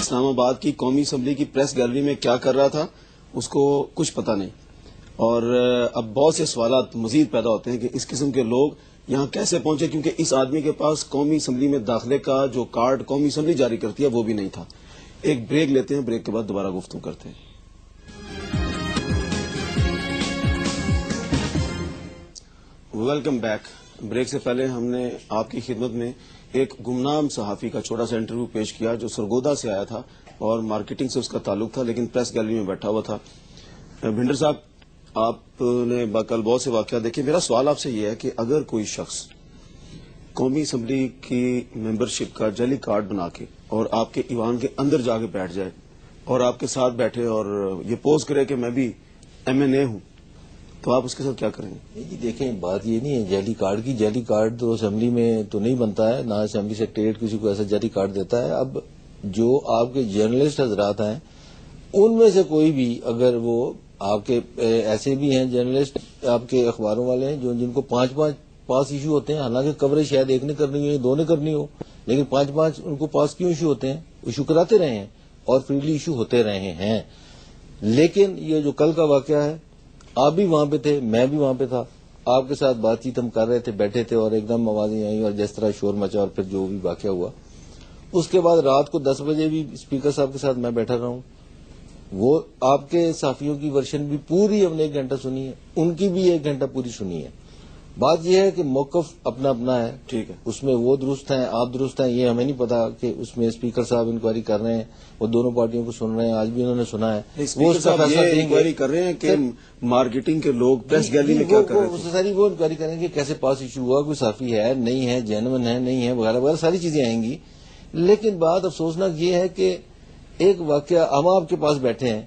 اسلام آباد کی قومی اسمبلی کی پریس گیلری میں کیا کر رہا تھا اس کو کچھ پتہ نہیں، اور اب بہت سے سوالات مزید پیدا ہوتے ہیں کہ اس قسم کے لوگ یہاں کیسے پہنچے، کیونکہ اس آدمی کے پاس قومی اسمبلی میں داخلے کا جو کارڈ قومی اسمبلی جاری کرتی ہے وہ بھی نہیں تھا۔ ایک بریک لیتے ہیں، بریک کے بعد دوبارہ گفتگو کرتے ہیں۔ Welcome back. بریک سے پہلے ہم نے آپ کی خدمت میں ایک گمنام صحافی کا چھوٹا سا انٹرویو پیش کیا جو سرگودا سے آیا تھا اور مارکیٹنگ سے اس کا تعلق تھا، لیکن پریس گیلری میں بیٹھا ہوا تھا۔ بھنڈر صاحب، آپ نے کل بہت سے واقعات دیکھے، میرا سوال آپ سے یہ ہے کہ اگر کوئی شخص قومی اسمبلی کی ممبرشپ کا جعلی کارڈ بنا کے اور آپ کے ایوان کے اندر جا کے بیٹھ جائے اور آپ کے ساتھ بیٹھے اور یہ پوز کرے کہ میں بھی MNA ہوں، تو آپ اس کے ساتھ کیا کریں گے؟ جی دیکھیں، بات یہ نہیں ہے جعلی کارڈ کی۔ جعلی کارڈ تو اسمبلی میں تو نہیں بنتا ہے، نہ اسمبلی سیکریٹریٹ کسی کو ایسا جعلی کارڈ دیتا ہے۔ اب جو آپ کے جرنلسٹ حضرات ہیں ان میں سے کوئی بھی اگر وہ آپ کے ایسے بھی ہیں جرنلسٹ آپ کے اخباروں والے ہیں جن کو 5 پاس ایشو ہوتے ہیں، حالانکہ کوریج شاید ایک نے کرنی ہو یا 2 نے کرنی ہو، لیکن 5 ان کو پاس کیوں ایشو ہوتے ہیں؟ ایشو کراتے رہے ہیں اور فریلی ایشو ہوتے رہے ہیں۔ لیکن یہ جو کل کا واقعہ ہے، آپ بھی وہاں پہ تھے، میں بھی وہاں پہ تھا، آپ کے ساتھ بات چیت ہم کر رہے تھے، بیٹھے تھے اور ایک دم آوازیں آئیں اور جس طرح شور مچا اور پھر جو بھی واقعہ ہوا، اس کے بعد رات کو 10 بجے بھی اسپیکر صاحب کے ساتھ میں بیٹھا رہا ہوں۔ وہ آپ کے صحافیوں کی ورشن بھی پوری ہم نے 1 گھنٹہ سنی ہے، ان کی بھی 1 گھنٹہ پوری سنی ہے۔ بات یہ ہے کہ موقف اپنا اپنا ہے، ٹھیک ہے، اس میں وہ درست ہیں، آپ درست ہیں، یہ ہمیں نہیں پتا کہ اس میں اسپیکر صاحب انکوائری کر رہے ہیں، وہ دونوں پارٹیوں کو سن رہے ہیں، آج بھی انہوں نے سنا ہے، وہ اس کا فیصلہ دیں گے۔ انکوائری کر رہے ہیں کہ مارکیٹنگ کے لوگ پریس گیلری میں کیا کر رہے ہیں، ساری وہ انکوائری کریں گے کیسے پاس ایشو ہوا، کوئی صحافی ہے نہیں ہے، جینون ہے نہیں ہے، وغیرہ وغیرہ ساری چیزیں آئیں گی۔ لیکن بات افسوسناک یہ ہے کہ ایک واقعہ ہم آپ کے پاس بیٹھے ہیں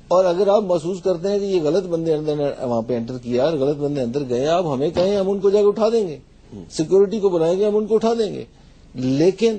اور اگر آپ محسوس کرتے ہیں کہ یہ غلط بندے وہاں پہ انٹر کیا اور غلط بندے اندر گئے، آپ ہمیں کہیں ہم ان کو جا کے اٹھا دیں گے، سیکورٹی کو بلائیں گے، ہم ان کو اٹھا دیں گے۔ لیکن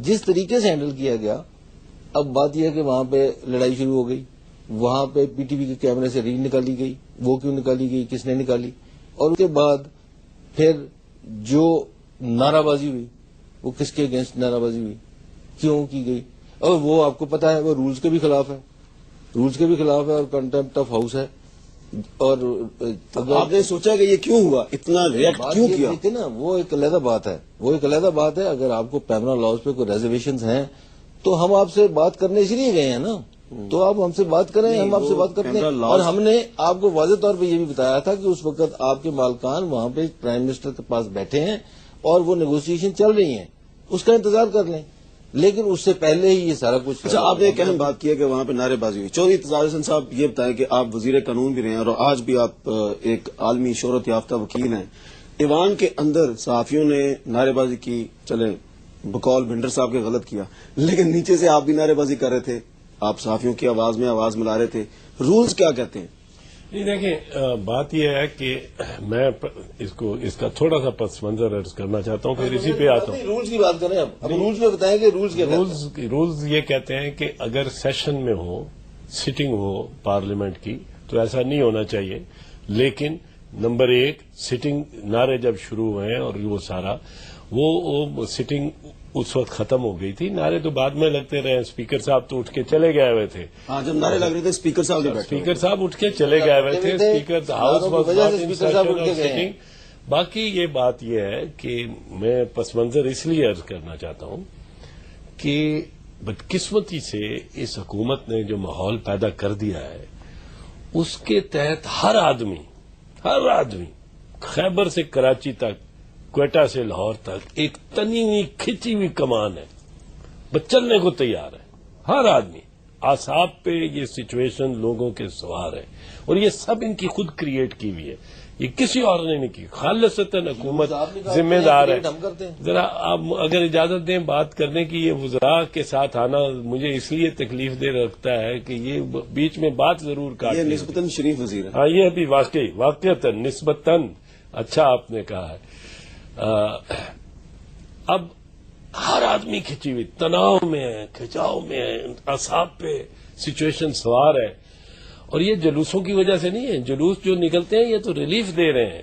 جس طریقے سے ہینڈل کیا گیا، اب بات یہ ہے کہ وہاں پہ لڑائی شروع ہو گئی، وہاں پہ PTV کے کیمرے سے ریل نکالی گئی، وہ کیوں نکالی گئی، کس نے نکالی، اور اس کے بعد پھر جو نعرہ بازی ہوئی وہ کس کے اگینسٹ نعرہ بازی ہوئی، کیوں کی گئی، اور وہ آپ کو پتا ہے وہ رولز کے بھی خلاف ہے، رولز کے بھی خلاف ہے اور کنٹمپٹ آف ہاؤس ہے۔ اور آپ نے سوچا کہ یہ کیوں ہوا، اتنا ریئیکٹ کیوں کیا؟ نا وہ ایک علیحدہ بات ہے، وہ ایک علیحدہ بات ہے۔ اگر آپ کو پیمرا لاز پہ کوئی ریزرویشنز ہیں تو ہم آپ سے بات کرنے اس لیے گئے ہیں نا، تو آپ ہم سے بات کریں، ہم آپ سے بات کرتے ہیں۔ اور ہم نے آپ کو واضح طور پہ یہ بھی بتایا تھا کہ اس وقت آپ کے مالکان وہاں پہ پرائم منسٹر کے پاس بیٹھے ہیں اور وہ نیگوسیشن چل رہی ہیں، اس کا انتظار کر لیں، لیکن اس سے پہلے ہی یہ سارا کچھ۔ اچھا، آپ نے ایک اہم بات کی ہے کہ وہاں پہ نعرے بازی ہوئی۔ چودھری اعتزاز حسن صاحب، یہ بتائیں کہ آپ وزیر قانون بھی رہے ہیں اور آج بھی آپ ایک عالمی شہرت یافتہ وکیل ہیں، ایوان کے اندر صحافیوں نے نعرے بازی کی، چلے بقول بھنڈر صاحب کے غلط کیا، لیکن نیچے سے آپ بھی نعرے بازی کر رہے تھے، آپ صحافیوں کی آواز میں آواز ملا رہے تھے، رولز کیا کہتے ہیں؟ نہیں دیکھیں، بات یہ ہے کہ میں اس کا تھوڑا سا پس منظر عرض کرنا چاہتا ہوں، پھر اسی پہ آتا ہوں۔ رولز کی بات کریں، اب رولز میں بتائیں کہ رولز کیا کہتے ہیں۔ رولز یہ کہتے ہیں کہ اگر سیشن میں ہو، سٹنگ ہو پارلیمنٹ کی، تو ایسا نہیں ہونا چاہیے، لیکن نمبر 1 سٹنگ نعرے جب شروع ہوئے اور وہ سارا وہ سٹنگ اس وقت ختم ہو گئی تھی، نعرے تو بعد میں لگتے رہے، اسپیکر صاحب تو اٹھ کے چلے گئے ہوئے تھے، ہاں جب نعرے لگ رہے تھے اسپیکر صاحب اٹھ کے چلے گئے ہوئے تھے، speaker house was not in session اور سٹنگ۔ باقی یہ بات یہ ہے کہ میں پس منظر اس لیے عرض کرنا چاہتا ہوں کہ بدقسمتی سے اس حکومت نے جو ماحول پیدا کر دیا ہے، اس کے تحت ہر آدمی خیبر سے کراچی تک، کوئٹہ سے لاہور تک ایک تنی ہوئی کھچی ہوئی کمان ہے، بچلنے کو تیار ہے ہر آدمی، اعصاب پہ یہ سچویشن لوگوں کے سوار ہے، اور یہ سب ان کی خود کریٹ کی ہوئی ہے، یہ کسی اور نے نہیں کی، خالصتاً حکومت ذمہ دار ہے۔ ذرا آپ اگر اجازت دیں بات کرنے کی، یہ وزراء کے ساتھ آنا مجھے اس لیے تکلیف دہ رکھتا ہے کہ یہ بیچ میں بات ضرور کاٹتی ہے۔ یہ نسبتاً شریف وزیر ہے، ہاں یہ بھی واقعتاً نسبتاً اچھا آپ نے کہا ہے۔ اب ہر آدمی کھچی ہوئی تناؤ میں ہے، کھچاؤ میں ہے، اعصاب پہ سچویشن سوار ہے، اور یہ جلوسوں کی وجہ سے نہیں ہے، جلوس جو نکلتے ہیں یہ تو ریلیف دے رہے ہیں،